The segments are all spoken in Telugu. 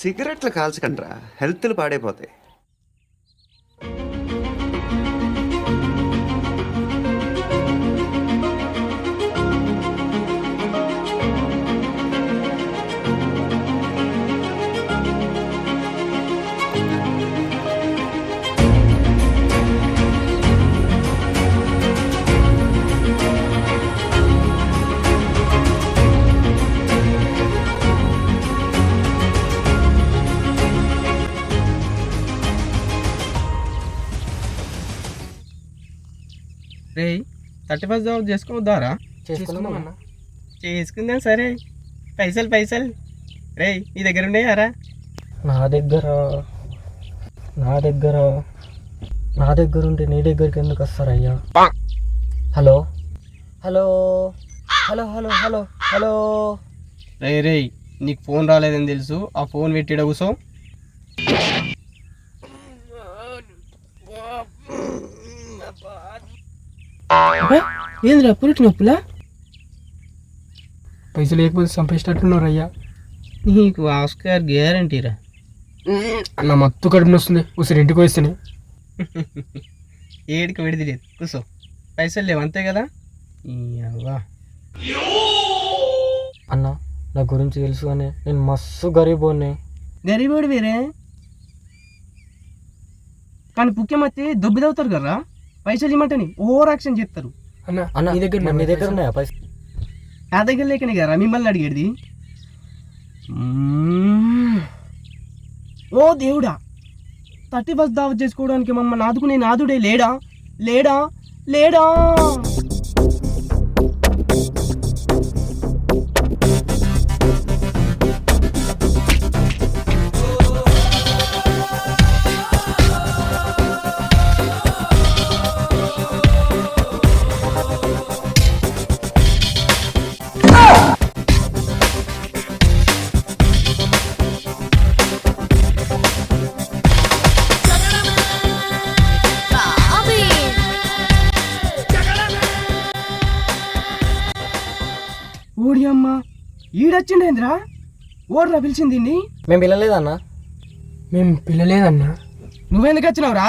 సిగరెట్లు కాల్చకండ్రా, హెల్త్లు పాడైపోతాయి. రే 31 జాబ్ చేసుకుందారా? చేసుకుందాం సరే. పైసలు రే నీ దగ్గర ఉన్నాయారా? నా దగ్గర ఉంటే నీ దగ్గరికి ఎందుకు వస్తారయ్యా? Hello hello hello hello hello hello రే నీకు ఫోన్ రాలేదని తెలుసు, ఆ ఫోన్ పెట్టిడ కూసో. ఏంద్రా పురిటి నొప్పులా? పైసలు లేకపోతే చంపేసేటట్టున్నారు అయ్యా. నీకు ఆస్కార్ గ్యారంటీరా? అన్న మత్తు కడుపున వస్తుంది, ఒకసారి ఇంటికి వస్తాను. ఏడికి విడిది కూసో. పైసలు లేవు అంతే కదా. అన్న నా గురించి తెలుసు కానీ నేను మస్తు గరీబోని. గరీబోడు వేరే కానీ పుక్యమత్తి దొబ్బిదవుతారు కదా. పైసలు ఇమ్మంటని ఓవర్ యాక్షన్ చేస్తారు. అన్న నీ దగ్గర ఉన్నాయా పైసలు? నా దగ్గర లేకనే కదా మిమ్మల్ని అడిగేది. ఓ దేవుడా, 31 దావత్ చేసుకోవడానికి మమ్మల్ని ఆదుకునే నాదుడే లేడా లేడా లేడా? ఓడి అమ్మ, ఈడొచ్చిండేంద్రా? ఓడ్రా పిలిచింది. మేము పిల్లలేదన్నా. నువ్వెందుకు వచ్చినావురా?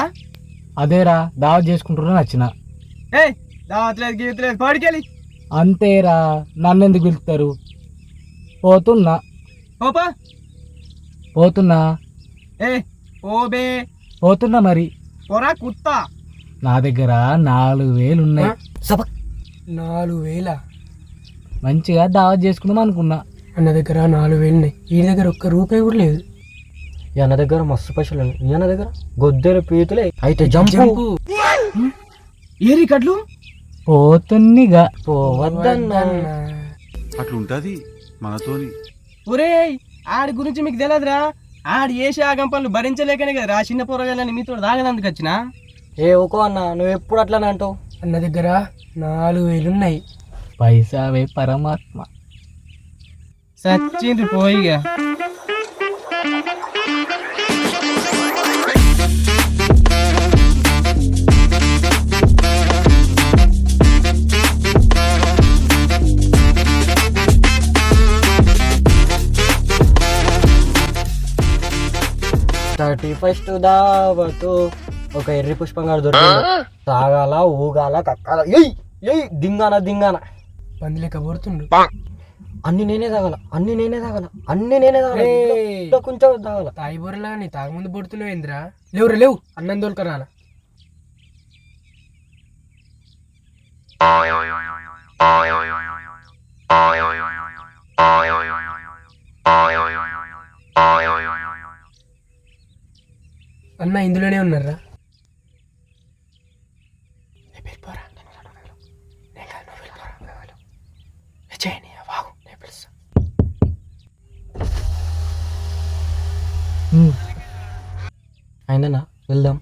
అదేరా దావత్ చేసుకుంటున్నా వచ్చిన. ఏ దావట్లేదు గీతలేదు, పాడికెళ్ళి. అంతేరా, నన్నెందుకు పిలుస్తారు? పోతున్నా పోపా. పోతున్నా ఏ ఓబే పోతున్నా మరి. పొరా కుత్తా. నా దగ్గర 4,000 ఉన్నాయి. 4,000? మంచిగా దావత్ చేసుకుందాం అనుకున్నా. అన్న దగ్గర 4,000 ఉన్నాయి, ఈ దగ్గర ఒక్క రూపాయి కూడా లేదు. అన్న దగ్గర మస్తు పైసలు ఉన్నాయి, అన్న దగ్గర గొద్దెల పీతులే. అయితే జంపు. ఏ రికార్డులు? పోతున్నిగా. పోవద్దన్నా. అట్లుంటది మనతోని. ఒరేయ్, ఆడి గురించి మీకు తెలియదురా. ఆడి ఏసే ఆగం పనులు భరించలేకనే కదరా చిన్న పొరగాలని మీతో దాగనందుకు వచ్చిన. ఏ ఓకో అన్న, నువ్వు ఎప్పుడు అట్లానే అంటావు. అన్న దగ్గర 4,000 ఉన్నాయి. పైసావే పరమాత్మ. సచ్చింది పోయిగా. ఫస్ట్ దావతు ఒక ఎర్రి పుష్పంగా దొరికింది. తాగాల, ఊగాల, కక్కాల, దింగాన పంది లెక్క పోరుతుండు. అన్ని నేనే తాగాల. కొంచెం తాగాల. తాగి బొరలా నీ తాగముందు పొడుతున్నావు ఏంద్రా? లేవు అన్నం దొరకరాల. అన్న ఇందులోనే ఉన్నారా? అయిందన్నా, వెళ్దాం.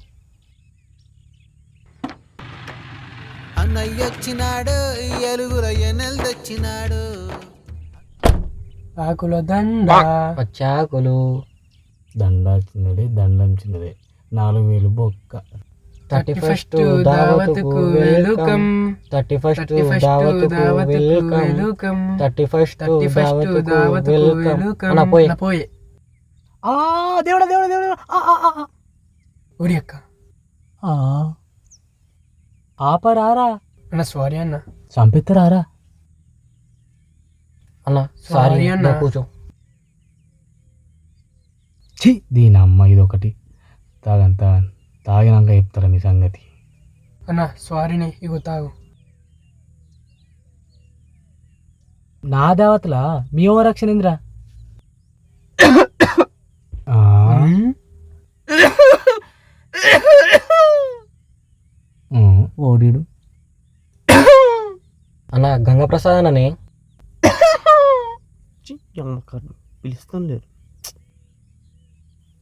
అన్నయ్యొచ్చినాడు, ఎలుగుల ఎన్నెలు తెచ్చినాడు. ఆకుల దండ, పచ్చాకులు. దండ చిన్నది, దండం చిన్నది. 4,000 బొక్క. 31st దావతుకు వెల్కమ్. 31st దావతుకు వెల్కమ్. 31st దావతుకు వెల్కమ్. అన్న పోయే. దేవుడా దేవుడా దేవుడా ఊరి అక్క ఆపరారా అన్న సారీ అన్న. చంపెత్తరారా అన్న Sorry సారీ అన్న. అన్న కూర్చో. ఛీ దీని అమ్మ ఇదొకటి తాగినాక చెప్తారా మీ సంగతి. అన్న సారీని ఇగో తాగు. నా దేవతలా మీ ఓ రక్షణ ఇంద్రా ఓడిడు అన్న గంగప్రసాద్ అన్నని పిలుస్తాం లేదు.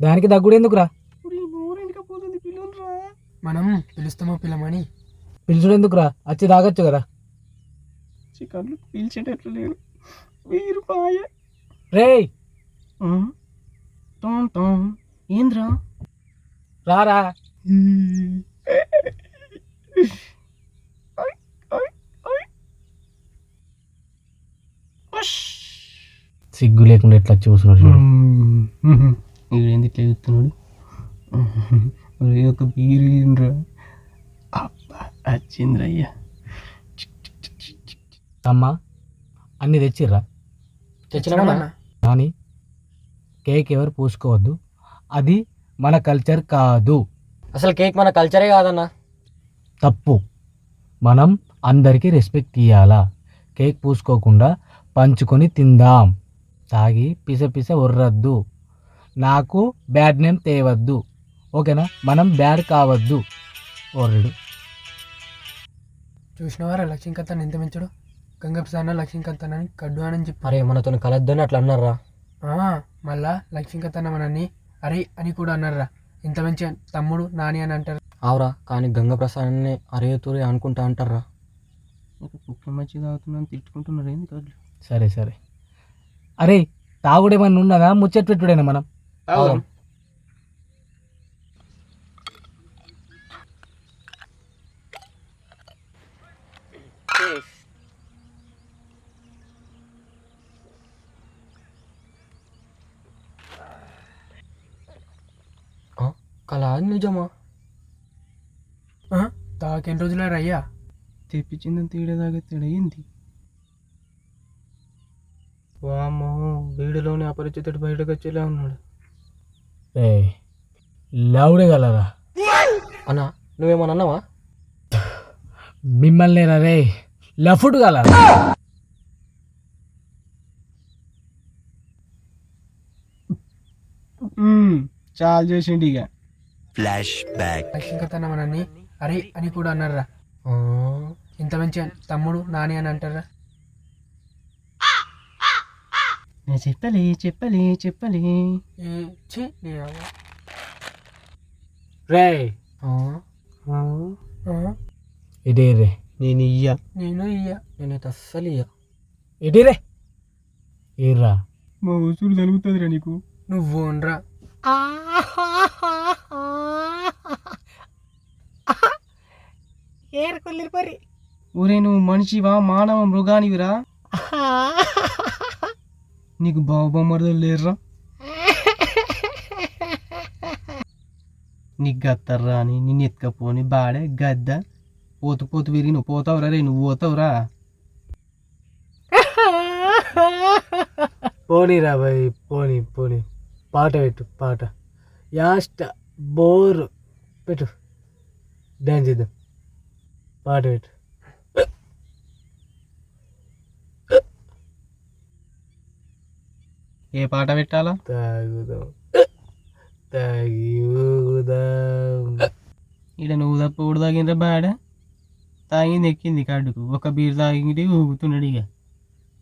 దానికి దగ్గుడు ఎందుకురా? మనం పిలుస్తామో పిల్లమని పిలుచుడు ఎందుకురా? వచ్చి తాగొచ్చు కదా. చికెన్లు పీల్చేటట్లు లేడు. 1000 రూపాయలు. రేయ్ ఏంద్రా రారా. సిగ్గు లేకుండా ఎట్లా చూస్తున్నాడు చూడు. ఏంది ఇట్లా చూస్తున్నాడు? ఒక బీరురా. అబ్బా వచ్చింద్రయ్యా. అమ్మా అన్ని తెచ్చిర్రా? తెచ్చినామన్నా. కానీ కేక్ ఎవరు పూసుకోవద్దు, అది మన కల్చర్ కాదు. అసలు కేక్ మన కల్చరే కాదన్న. తప్పు. మనం అందరికీ రెస్పెక్ట్ ఇవ్వాలా. కేక్ పూసుకోకుండా పంచుకొని తిందాం. తాగి పిస పిస ఉర్రద్దు. నాకు బ్యాడ్ నేమ్ తేవద్దు. ఓకేనా? మనం బ్యాడ్ కావద్దు. ఓర్రుడు చూసినవారా లక్ష్మీకాంత్ ఎంత పెంచాడు? గంగప్రసాద్ లక్ష్మీకాంత్ అని కడ్డు అని చెప్పి అరే మనతో కలద్దని అట్లా అన్నారా? మళ్ళా లక్ష్మీకాంత్ అన్న మనని అరే అని కూడా అన్నారా. ఇంత మంచి తమ్ముడు నాని అని అంటారు. అవురా, కానీ గంగప్రసాద్ని అరే తూరి అనుకుంటా అంటారా? కుక్క మచ్చి తాగుతున్నాను తిట్టుకుంటున్నారు. ఏంది కాదు. సరే సరే. అరే తాగుడేమన్నా ఉన్నదా? ముచ్చట్ పెట్టుడేనా మనం? కళ నిజమా? తాగెన్ని రోజులు అయ్యా? తెప్పించిందని తీయడాగా తిడయింది. వామో వీడిలోని అపరిచితుడు బయటకు వచ్చేలా ఉన్నాడు. రే లౌడే గలరా. అన్న నువ్వేమన్నా అన్నావా? మిమ్మల్ని రే లఫుడ్ గలరా. చాలా చేసిండు ఇక. Flash back. లక్ష్మీకాంత్ అన్న మనని అరే అని కూడా అన్నారా. ఇంత మంచి తమ్ముడు నాని అని అంటారా. నేను చెప్పలే చెప్పలే చెప్పలే. రే ఇదే రే. నేను ఇయ్యా. నేనైతే అస్సలు ఇయ్య. ఇటీ రే ఏర్రా. మా వసూలు తలుగుతుందిరా నీకు. నువ్వు ఓన్రా. ఊరే నువ్వు మనిషివా మానవ మృగానివిరా? నీకు బావబొమ్మర్దలు లేరురా? నీకు గత్తర్రా అని నిన్ను ఎత్తుకపోని బాడే గద్ద పోతు పోతు విరిగి నువ్వు పోతావురా. రే నువ్వు పోతావురా. పోనీరా బాయ్ పోనీ పోనీ. పాట పెట్టు పాట. యాస్ట్ బోర్ పెట్టు. డ్యాన్స్ చేద్దాం. పాట పెట్టు. ఏ పాట పెట్టాలా? తాగుదాం తాగి ఊగుదాం. ఇక్కడ నువ్వు తప్ప కూడా తాగిండ్రా బాడ. తాగింది ఎక్కింది కడ్డుకు. ఒక బీర్ తాగి ఊగుతున్నాడు ఇక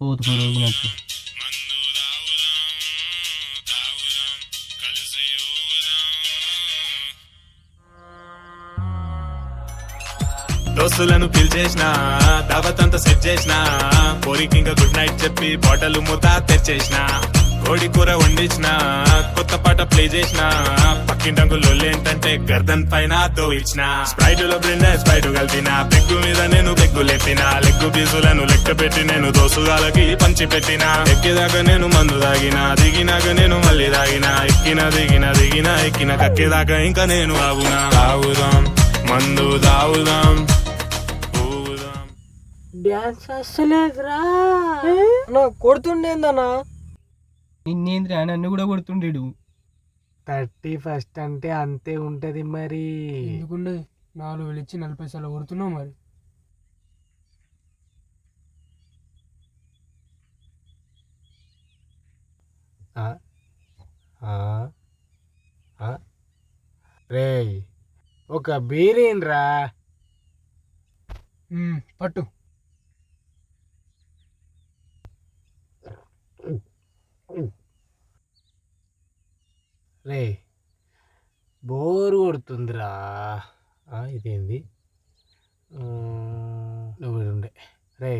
పోతుకో రోజునట్టు. దోస్తులను పిలిచేసిన దావతంతా సెట్ చేసిన కోరికి ఇంకా గుడ్ నైట్ చెప్పి బాటలు మూత తెచ్చేసిన కోడి కూర వండించిన కొత్త పాట ప్లే చేసిన పక్కింటంకు లొల్లేంటంటే గర్దన్ పైన దోయించిన స్ప్రైట్ లో బ్రిండా స్ప్రైట్ కలిపిన పెగ్గు మీద నేను పెగ్గు లేపిన లెగ్గు పీసులను లెక్క పెట్టి నేను దోసుగాలకి పంచి పెట్టిన ఎక్కేదాకా నేను మందు తాగిన దిగినాక నేను మళ్ళీ తాగిన ఎక్కిన దిగిన దిగిన ఎక్కిన కక్కేదాకా ఇంకా నేను ఆగునా. తాగుదాం మందు తాగుదాం ఊగుదాం. డ్యాన్స్ అసలేదురా అన్న కొడుతుండేందన్నా. నిన్నేంద్రా నన్ను కూడా కొడుతుండేడు. 31st అంటే అంతే ఉంటది మరి. ఎందుకుండదు 4,000 ఇచ్చి 40 పైసలు కొడుతున్నావు మరి. రే ఒక బీరేన్రా. పట్టు. రే బోరు కొడుతుందిరా. ఇదేంది నువ్వు ఉండే. రే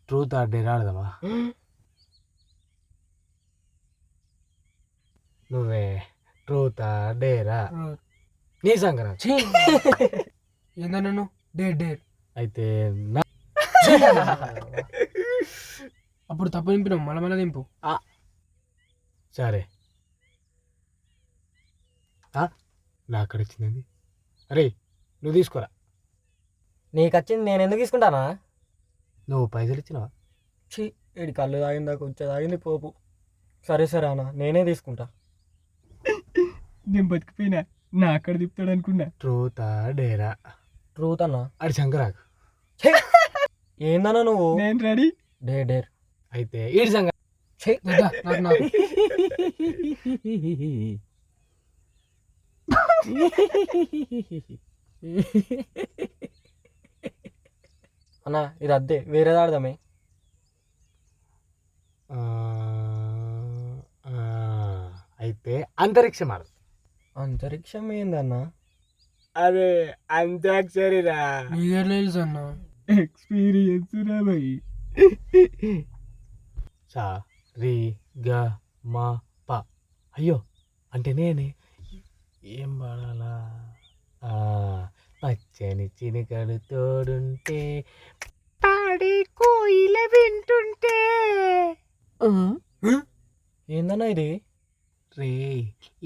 ట్రూత్ ఆర్ డేర్ ఆడదామా? నువ్వే ట్రూత్ ఆర్ డేరా? నీ సంక్రాంతి ఏందా నన్ను డేర్ అయితే అప్పుడు తప్పు దింపినావు, మళ్ళీ దింపు. సరే నా అక్కడ వచ్చింది. అరే నువ్వు తీసుకోరా. నీకు వచ్చింది నేను ఎందుకు తీసుకుంటానా? నువ్వు పైసలు ఇచ్చినావా? ఛీ ఇడి కళ్ళు తాగిందా కొంచెం తాగింది పోపు. సరే సరే అన్న నేనే తీసుకుంటా. నేను బతికిపోయినా నా అక్కడ తిప్పుతాడు అనుకున్నా. Truth or Dera? ట్రూత్ అన్న. అది శంకరాకు. ఏందన్నా నువ్వు? నేను రెడీ. డేర్ అయితే ఈడి సంగ నాకు అన్న ఇది అద్దే వేరేది ఆడదామే. అయితే అంతరిక్షం ఆడు. అంతరిక్షం ఏందన్న? అరే అంత్యాక్షరిరా. నీకెట్లా తెలుసు అన్న? ఎక్స్పీరియన్స్ రా భయ్. సా రి గ మా ప. అయ్యో అంటే నేనే ఏం పాడాలా? పచ్చని చినుకలు తోడుంటే పాడి కోయిల వింటుంటే. ఏందన్నా ఇది? రే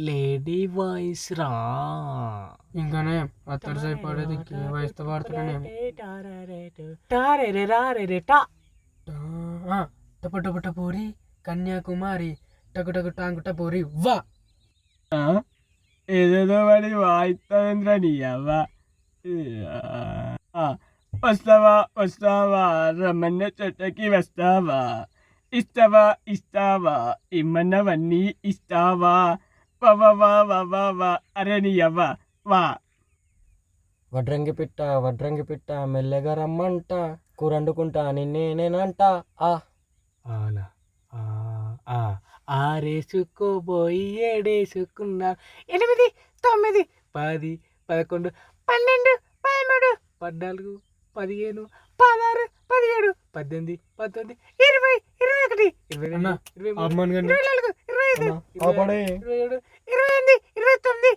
లేడీ వాయిస్ రా. ఇంకానే అత్తడి సై పడేది వయసుతో పాడుతున్నానే. టప పూరి కన్యాకుమారి టకు టాంగు టపూరి వా. ఏదేదో వాడి వాయిస్తావేంద్రా నీ అవ్వ. వస్తావా వస్తావా రమ్మన్న చెట్టకి వస్తావా, ఇస్తావా ఇమ్మన్నవన్నీ ఇస్తావా. వా అరే నీ అవ్వ వా. వడ్రంగి పిట్ట మెల్లగా రమ్మంట, కూరండుకుంటా నిన్నేనంట. అవునా? ఆరేసుకోబోయి 7 8 9 10 11 12 13 14 15 16 17 18 19 20 21 22 23 24 25 26 27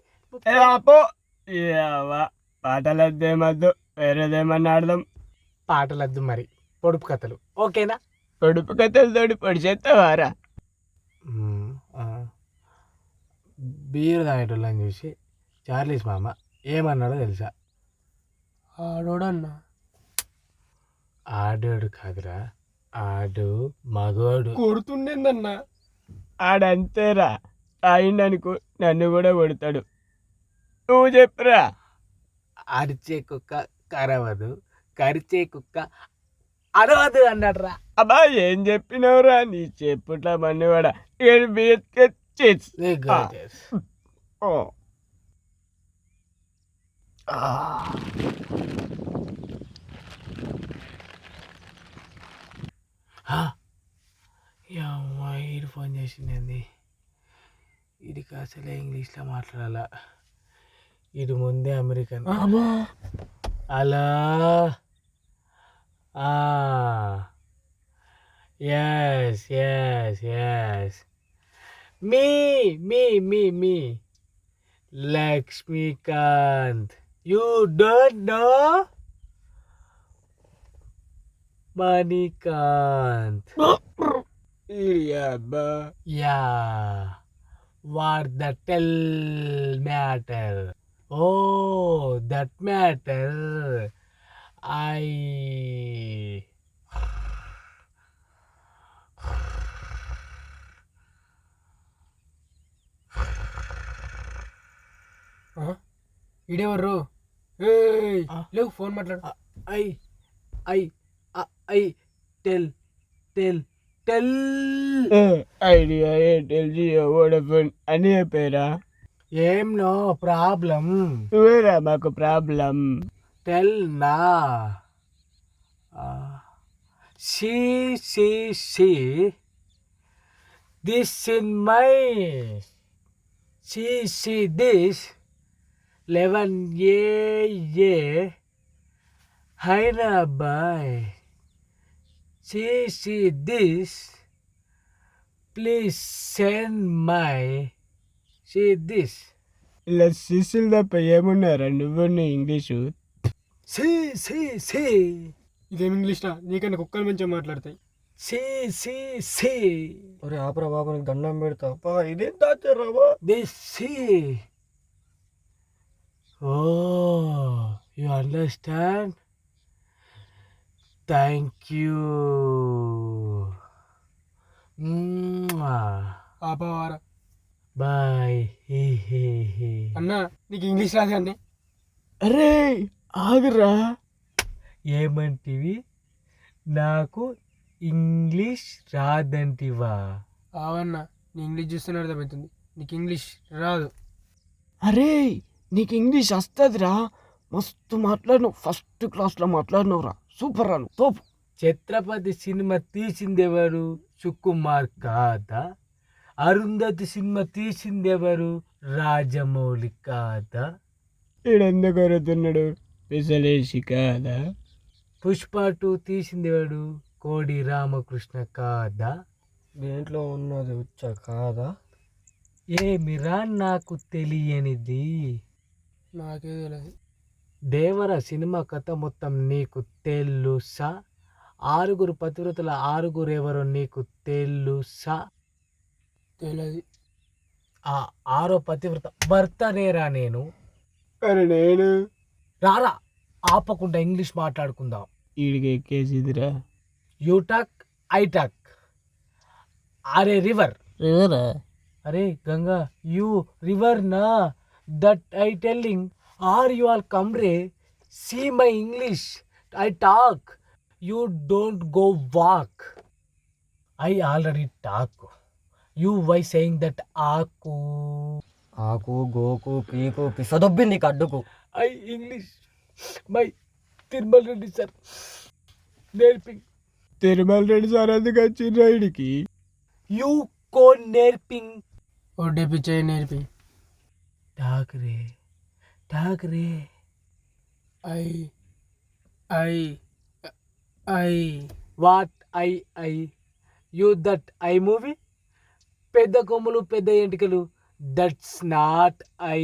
28 పాటలద్దేమద్దు వేరేదేమన్నా ఆడదాం. పాటలద్దు మరి పొడుపు కథలు ఓకేనా? పొడుపు కథలతోటి పొడి చేస్తావారా? బీర్ తాగేటోళ్ళని చూసి చార్లీస్ మామ ఏమన్నాడో తెలుసా? ఆడోడన్నా. ఆడోడు కాదురా, ఆడు మగోడు. కొడుతుండేందన్నా. ఆడంతేరా, తాగిండనుకో నన్ను కూడా కొడతాడు. నువ్వు చెప్పురా. అరిచే కుక్క కరవదు, కరిచే కుక్క అరవదు అన్నాడు రా. అబ్బా ఏం చెప్పినవురా నీ చెప్పుట్లా మన్నివాడా. వీడు ఫోన్ చేసింది. వీడికి అసలే ఇంగ్లీష్లో మాట్లాడాలా. వీడు ముందే అమెరికన్. అలా yes me Lakshmikant. You don't know Manikant. Yeah. Yeah, what the tell matter. Oh that matter. I ఈడెవర్రు లేవు ఫోన్ మాట్లాడు. I I I tell tell tell. Idea Airtel Jio Vodafone అని చెప్పారా? ఏం నో ప్రాబ్లం. నువ్వేరా మాకు ప్రాబ్లం. టెల్ నా. See this in my see this 11 Hyderabad. See this. Please send my this. ఇలా శిష్యులు తప్ప ఏమున్నారా నువ్వు నీ ఇంగ్లీషు? See ఇదేం ఇంగ్లీష్ రా, నీకన్నా కుక్కల మంచిగా మాట్లాడతాయి. see ఒరే ఆపరా బాబు, నీకు దండం పెడతా. ఇదేం తాచారావా? this see. Oh, you understand? Thank you. ఆపవారా Bye. అన్నా, నీకు ఇంగ్లీష్ రాదు అండి. అరే ఆగురా. ఏమంటివి? నాకు ఇంగ్లీష్ రాదంటివా? అవన్నా, నీ ఇంగ్లీష్ చూస్తూనే అర్థమవుతుంది నీకు ఇంగ్లీష్ రాదు. అరే నీకు ఇంగ్లీష్ వస్తుందిరా, మస్తు మాట్లాడినావు, ఫస్ట్ క్లాస్లో మాట్లాడినవురా, సూపర్ రాను తోపు. ఛత్రపతి సినిమా తీసిందెవరు? సుకుమార్ కాదా? అరుంధతి సినిమా తీసిందెవరు? రాజమౌళి కాదా? ఈడెందుకు అరుతున్నాడు? పిసలేసి కాదా? పుష్ప 2 తీసిందెవడు? కోడి రామకృష్ణ కాదా? దేంట్లో ఉన్నది వచ్చా కాదా? ఏమిరా నాకు తెలియనిది? నాకే తెలియదు. దేవర సినిమా కథ మొత్తం నీకు తెలుసా? 6 పతివ్రతల 6 ఎవరో నీకు తెలుసా? తెలియదు. ఆ 6వ పతివ్రత భర్తనేరా నేను. అరే నేను రారా, ఆపకుండా ఇంగ్లీష్ మాట్లాడుకుందాం. ఈడికి ఎక్కేసిదిరా. You talk, I talk. అరే రివర్. రివరా? అరే గంగా, యూ రివర్ నా. That I telling. Are you all come రే? See my English. I talk. You don't go walk. I already talk. You why saying that ఆకు? ఆకు గోకు పీకు పిసదొబ్బింది కడ్డుకు. I English my Tirumala Reddy sir నేర్పింగ్. తిరుమల రెడ్డి సార్ ఎందుకు వచ్చిండ్రా ఈడికి? యూ కో నేర్పింగ్. ఒడ్డేపి చేయి నేర్పి. టాక్ రే. I I I what I you that I movie. పెద్ద కొమ్ములు పెద్ద ఎంటికలు, దట్స్ నాట్ ఐ.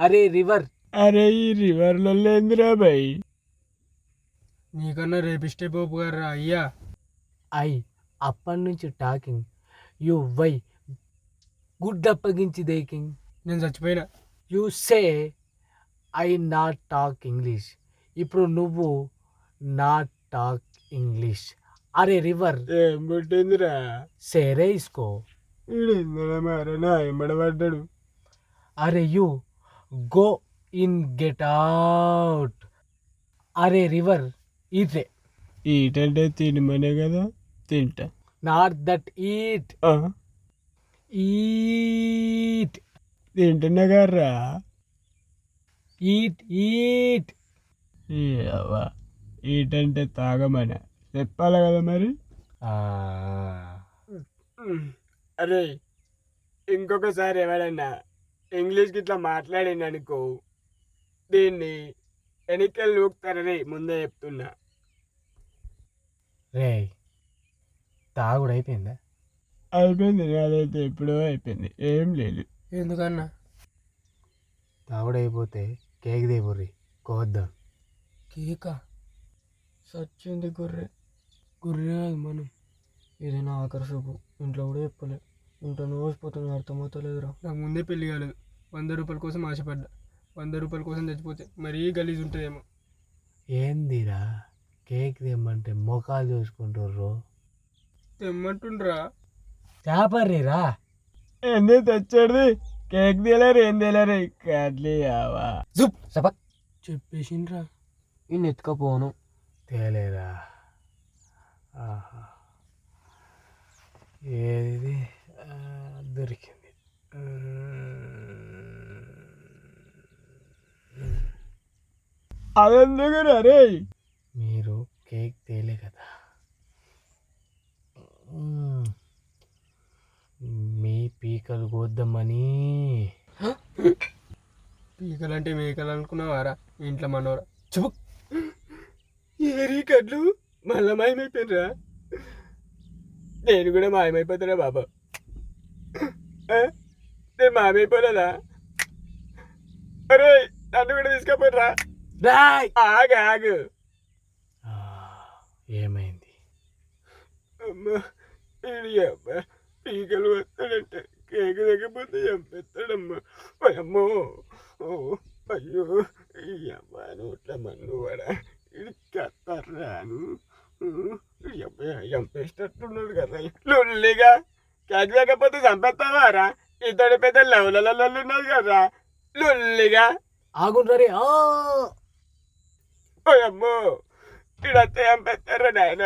అరే రివర్. అరే ఈ రివర్లో లేదురా బాయ్. నీకన్నా రేపిస్టే పోపు గారు అయ్యా. ఐ అప్పటి నుంచి టాకింగ్. యూ వై గుడ్ అప్పగించి దేకింగ్. నేను చచ్చిపోయినా. You say I not talk English. ఇప్పుడు నువ్వు నాట్ టాక్ ఇంగ్లీష్. అరే రివర్. ఏం పుట్టిందిరా? సేరే ఇసుకో. ఈడిందరా మారనా ఎంబడబడ్డాడు. అరే you go in get out. అరే రివర్ ఈట్. ఈటంటే తినమనే కదా, తింటా. Not that eat. ఈట్. తింటున్నా కర్రా. ఈట్. ఈటంటే తాగమన చెప్పాలి కదా మరి. అరే ఇంకొకసారి ఎవరన్నా ఇంగ్లీష్కి ఇట్లా మాట్లాడింది అనుకో, దీన్ని ఎన్నికలు నూకుతారని ముందే చెప్తున్నా. రే తాగుడు అయిపోయిందా? అయిపోయింది, అదైతే ఎప్పుడో అయిపోయింది, ఏం లేదు. ఎందుకన్నా? తాగుడు అయిపోతే కేక్ దేబుర్రి కోద్దాం. కేకా? సచ్చింది గొర్రె. గుర్రే కాదు మనం. ఇది నా ఆఖరి చూపు, ఇంట్లో కూడా చెప్పలే. ఇంత నోసిపోతుంది అర్థమవుతలేదురా. నాకు ముందే పెళ్లి కాలేదు, 100 రూపాయల కోసం ఆశపడ్డా. 100 రూపాయల కోసం చచ్చిపోతే మరీ గలీజ్ ఉంటుందేమో. ఏందిరా కేక్ తెమ్మంటే మొఖాలు చూసుకుంటుర్రు. తెమ్మంటుండ్రా. చేపర్రిరా. ఏంది తెచ్చాడు కేక్ తేలేరు ఏం తేలేరు కట్లీ జుప్ సపక్ చెప్పేసిండ్రా. ఇన్ని ఎత్తుకపోను. తేలేరా. ఆహా ఏది దొరికింది. అదెందుకు రే? మీరు కేక్ తేలే కదా, మీ పీకలు కోద్దామని. పీకలంటే మేకలు అనుకున్నావారా? ఇంట్లో మనోరా. చుబుక్. ఏరీ కడ్లు మళ్ళా మాయమైపోయినరా? నేను కూడా మాయమైపోతారా బాబా? నేను మాయమైపోలేదా? అరే నన్ను కూడా తీసుకపోయినరా? ఆగు ఆగు. ఏమైంది? అమ్మా ఇది అమ్మా పీకలు వస్తాడంటే కేక్ దగ్గకపోతే చంపేస్తాడమ్మా. అమ్మో అయ్యో ఈ అమ్మా నోట్ల మన్ను పడా ఇది కత్తాను చంపేసేటట్టున్నాడు కదా. లొల్లిగా కేక్ లేకపోతే చంపేస్తావారా? ఇతడు పెద్ద లెవెలలో ఉన్నది కదా లొల్లిగా. ఆగుండ్రీ. అమ్మో ఇడంతా చంపేస్తారా నాయన?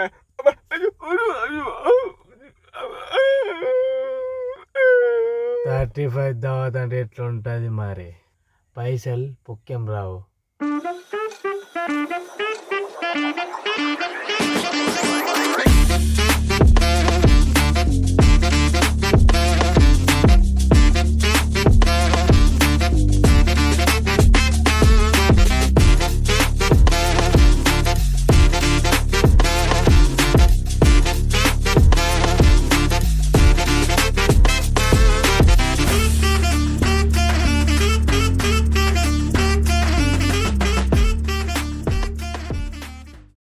35 దావత్ అంటే ఎట్లుంటుంది మరి? పైసలు ముఖ్యం రావు.